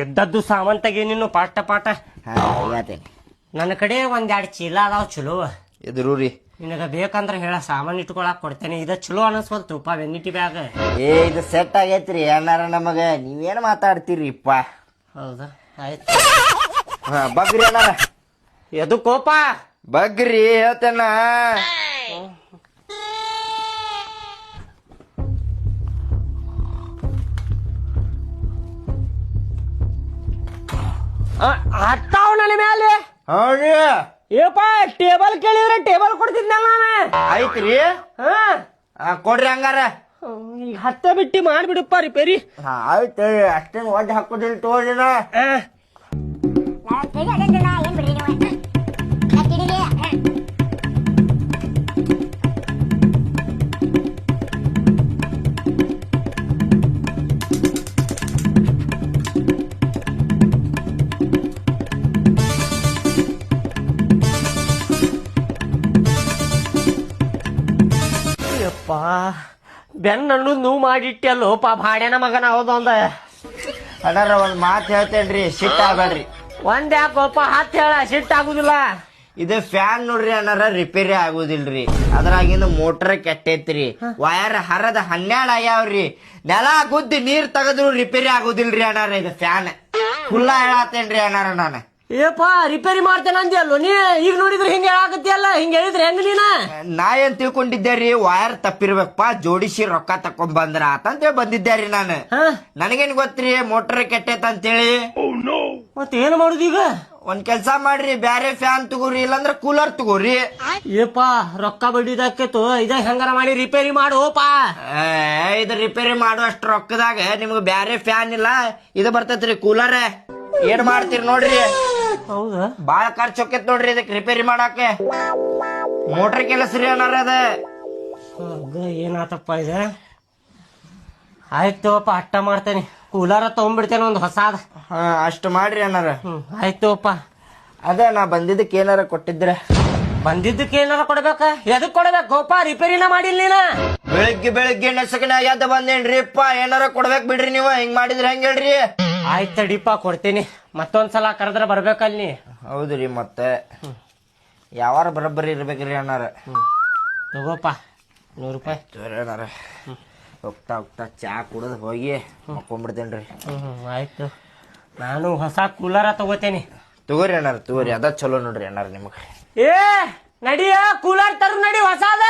ಇದ್ದದ್ದು ಸಾಮಾನ್ ತೆಗೀನಿನ್ನು ಪಾಟ ಪಾಟ. ಹೇಳ್ತೇನೆ. ನನ್ನ ಕಡೆ ಒಂದೆರಡು ಚೀಲ ಅದಾವ ಚಲೋ. ಎದುರು ರೀ ನಿನಗ ಬೇಕಂದ್ರ ಹೇಳ, ಸಾಮಾನ್ ಇಟ್ಕೊಳಕ್ ಕೊಡ್ತೇನೆ. ಇದ ಚಲೋ ಅನಸ್ವಲ್ತುಪ್ಪ ವೆನ್ನಿಟಿ ಬ್ಯಾಗ್. ಇದು ಸೆಟ್ ಆಗೈತ್ರಿ ಅಣ್ಣಾರ ನಮಗ. ನೀವೇನ್ ಮಾತಾಡ್ತೀರಿಪ್ಪ? ಹೌದಾ, ಆಯ್ತು. ಬಗ್ರಿ ಅಣ್ಣಾರ. ಎದು ಕೋಪ ಬಗ್ರಿ ಹೇಳ್ತೇನ. ಹತ್ತಾವ ನನ್ನ ಮೇಲೆ. ಹೌದ್ರಿ. ಏಪ ಟೇಬಲ್ ಕೇಳಿದ್ರೆ ಟೇಬಲ್ ಕೊಡ್ತಿದ್ನಲ್ಲ ನಾನು. ಆಯ್ತ್ರಿ. ಕೊಡ್ರಿ ಹಂಗಾರ. ಈಗ ಹತ್ತ ಬಿಟ್ಟಿ ಮಾಡ್ಬಿಡಪ್ಪ ರಿಪೇರಿ. ಆಯ್ತು, ಅಷ್ಟೇನ್ ಒಡ್ಡ ಹಾಕೋದಿಲ್ಲ ತೋರಿನ. ಬೆನ್ನ ಅನ್ನೋದು ನೋವು ಮಾಡಿಟ್ಟಲ್ಲೋಪ ಭಾಡ್ಯಾನ ಮಗನ ಹೌದೊಂದ. ಅಣ್ಣಾರ ಒಂದ್ ಮಾತು ಹೇಳ್ತೇನ್ರಿ, ಸಿಟ್ಟ ಆಗ್ಬೇಡ್ರಿ. ಒಂದ್ ಯಾಕೋಪ ಹತ್ತು ಹೇಳ, ಸಿಟ್ಟ ಆಗುದಿಲ್ಲ. ಇದು ಫ್ಯಾನ್ ನೋಡ್ರಿ ಅಣ್ಣಾರ, ರಿಪೇರಿ ಆಗುದಿಲ್ರಿ. ಅದ್ರಾಗಿಂದ ಮೋಟರ್ ಕೆಟ್ಟೈತ್ರಿ, ವಯರ್ ಹರದ 12 ಆಗ್ಯಾವ್ರಿ. ನೆಲ ಗುದ್ದಿ ನೀರ್ ತೆಗೆದ್ರು ರಿಪೇರಿ ಆಗುದಿಲ್ರಿ ಅಣ್ಣಾರ. ಇದು ಫ್ಯಾನ್ ಫುಲ್ಲ ಹೇಳತ್ತೇನ್ರಿ ಅಣ್ಣಾರ ನಾನು. ಏಪಾ ರಿಪೇರಿ ಮಾಡ್ತೇನೆ ಅಂದ್ಯಲ್ಲೋ ನೀ. ಈಗ ನೋಡಿದ್ರೆ ಹಿಂಗ ಹೇಳಾಕತ್ತಿಯಲ್ಲ, ಹಿಂಗ ಹೇಳಿದ್ರೆ ಹೆಂಗ ನೀನ? ನಾ ಏನ್ ತಿಳ್ಕೊಂಡಿದ್ದೇರಿ, ವಯರ್ ತಪ್ಪಿರ್ಬೇಕಪ್ಪ, ಜೋಡಿಸಿ ರೊಕ್ಕ ತಕೊಂಡ್ ಬಂದ್ರ ಆತಂತ ಬಂದಿದ್ದೇರಿ ನಾನು. ನನಗೇನ್ ಗೊತ್ತ್ರಿ ಮೋಟರ್ ಕೆಟ್ಟೈತ ಅಂತೇಳಿ. ಮತ್ ಏನ್ ಮಾಡುದು ಈಗ? ಒಂದ್ ಕೆಲ್ಸ ಮಾಡ್ರಿ, ಬ್ಯಾರೆ ಫ್ಯಾನ್ ತಗೋರಿ, ಇಲ್ಲಾಂದ್ರ ಕೂಲರ್ ತಗೋರಿ. ಏಪಾ ರೊಕ್ಕ ಬಡ್ಡಿದಾಕೇತು, ಇದ ಹೆಂಗಾರ ಮಾಡಿ ರಿಪೇರಿ ಮಾಡೋಪಾ. ಇದು ರಿಪೇರಿ ಮಾಡುವಷ್ಟು ರೊಕ್ಕದಾಗ ನಿಮ್ಗೆ ಬ್ಯಾರೆ ಫ್ಯಾನ್ ಇಲ್ಲ, ಇದು ಬರ್ತೈತ್ರಿ ಕೂಲರ್. ಏನ್ ಮಾಡ್ತೀರಿ ನೋಡ್ರಿ. ಹೌದಾ, ಬಾಳ ಖರ್ಚು ಹೋಕೇತ್ ನೋಡ್ರಿ ಇದಕ್ ರಿಪೇರಿ ಮಾಡಾಕ. ಮೋಟರ್ ಕೆಲಸ್ರಿ ಅನ್ನಾರ ಅದ. ಏನಾತಪ್ಪ ಇದ? ಆಯ್ತುಪ್ಪ, ಅಟ್ಟ ಮಾಡ್ತೇನೆ. ಕೂಲರ ತಗೊಂಡ್ಬಿಡ್ತೇನೆ ಒಂದ್ ಹೊಸಾದ. ಅಷ್ಟು ಮಾಡ್ರಿ ಅನ್ನಾರ. ಆಯ್ತುಪ್ಪ. ಅದ ನಾ ಬಂದಿದ್ದಕ್ಕೆ ಏನಾರ ಕೊಟ್ಟಿದ್ರೆ. ಬಂದಿದ್ದಕ್ಕೆ ಏನಾರ ಕೊಡ್ಬೇಕ? ಎದಕ್ ಕೊಡ್ಬೇಕಪ್ಪ? ರಿಪೇರಿನ ಮಾಡಿಲ್ಲ ನೀನ. ಬೆಳಿಗ್ಗೆ ನೆಸಕನ ಎದ್ದ ಬಂದೇನ್ರಿಪ್ಪ, ಏನಾರ ಕೊಡ್ಬೇಕ್ ಬಿಡ್ರಿ ನೀವು. ಹಿಂಗ್ ಮಾಡಿದ್ರೆ ಹೆಂಗ್ ಹೇಳ್ರಿ? ಆಯ್ತಡಿಪ್ಪ, ಕೊಡ್ತೀನಿ. ಮತ್ತೊಂದ್ಸಲ ಕರೆದ್ರೆ ಬರ್ಬೇಕಲ್ಲಿ. ಹೌದ್ರಿ, ಮತ್ತೆ ಯಾವಾರ ಬರೋಬ್ಬರಿ ಇರ್ಬೇಕ್ರಿ ಅಣ್ಣಾರ. ತಗೋಪ್ಪ 100 ರೂಪಾಯಿ. ಅಣ್ಣಾರ ಹೋಗ್ತಾ ಹೋಗ್ತಾ ಚಾ ಕುಡಿದ್ ಹೋಗಿ ಮಕ್ಕೊಂಡ್ಬಿಡ್ತೇನ್ರಿ. ಆಯ್ತು, ನಾನು ಹೊಸ ಕೂಲರ ತಗೋತೇನೆ. ತಗೋರಿ ಅಣ್ಣಾರ, ತಗೋರಿ, ಅದ ಚಲೋ ನೋಡ್ರಿ ಅಣ್ಣಾರ ನಿಮಗ್. ಏ ನಡಿಯ ಕೂಲರ್ ತರು ನಡಿ ಹೊಸಾದ.